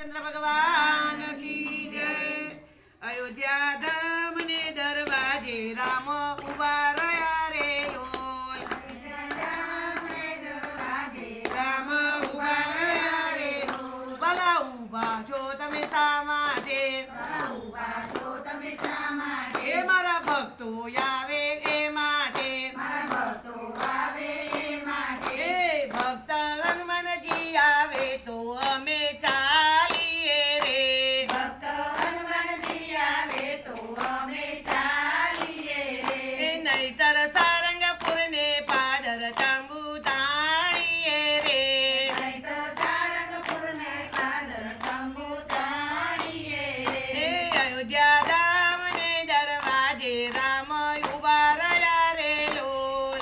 रामचंद्र भगवान की जय। अयोध्या धाम ने दरवाजे राम उभा रया रे लोल। राम उभा रया रे लोल। भला उभा છો તમે શા માટે? એ મારા ભક્તો આવે એ માટે। એ ભક્ત હનુમાનજી આવે તો અમે ચાલીએ રે। એ નહીતર સારંગપુર ને પાદર તંબુ તાણીએ રે। એ અયોધ્યા ધામ ને દરવાજે રામ ઉભા રહ્યા રે લોલ।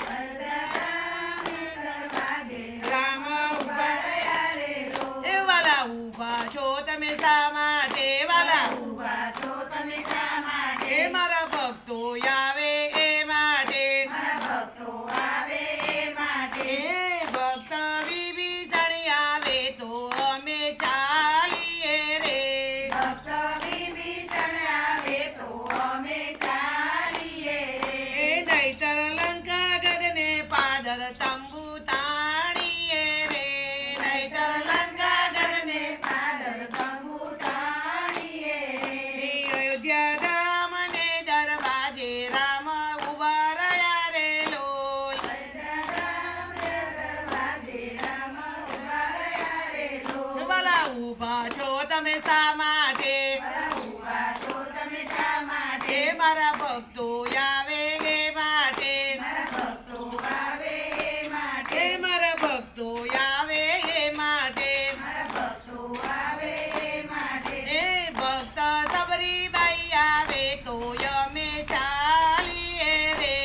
રામ ઉભા રહ્યા રે લોલ। એ વાલા ઉભા છો તમે શા માટે? વાલા એ મારા ભક્તો આવે એ માટે। એ ભક્ત વિભીષણ આવે તો અમે ચાલીએ રે। એ નહીતર લંકાગઢ ને પાદર તંબુ તાણીએ રે। નહીતર લંકાગઢ ને એ અયોધ્યા ધામ ને દરવાજે રામ ઉભા રહ્યા રે લોલ। ભલા ઉભા છો તમે શા માટે? એ મારા ભક્તો આવે એ માટે। એ મારા ભક્તો આવે એ માટે। એ ભક્ત સબરીબાઈ આવે તો અમે ચાલીએ રે।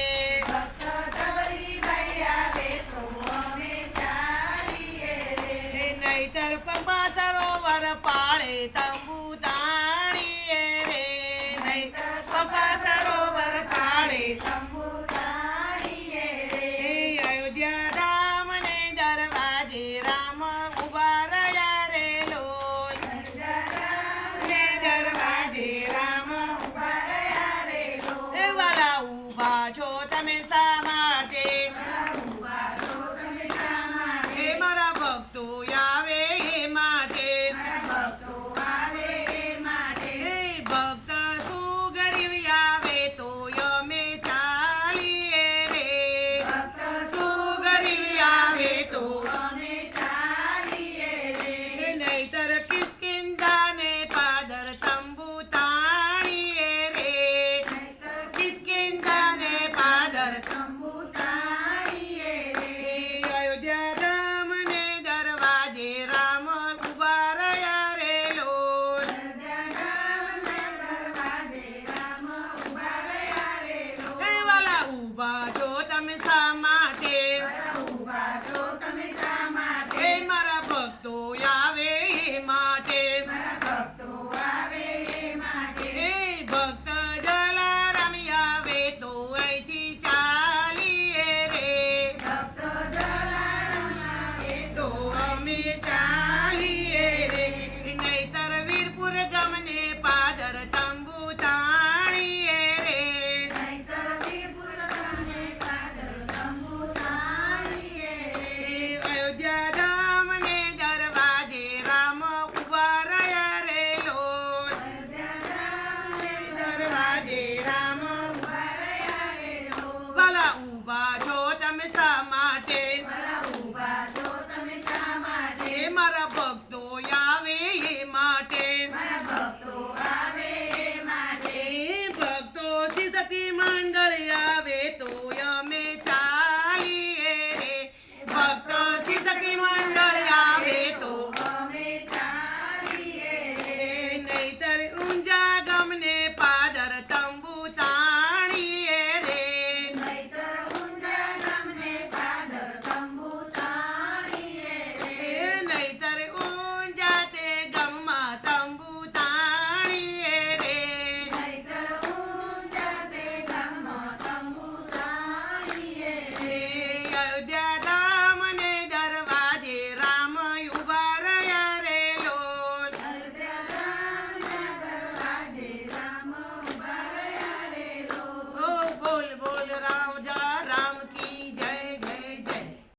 એ નહીતર પંપા સરોવર પાળે તમ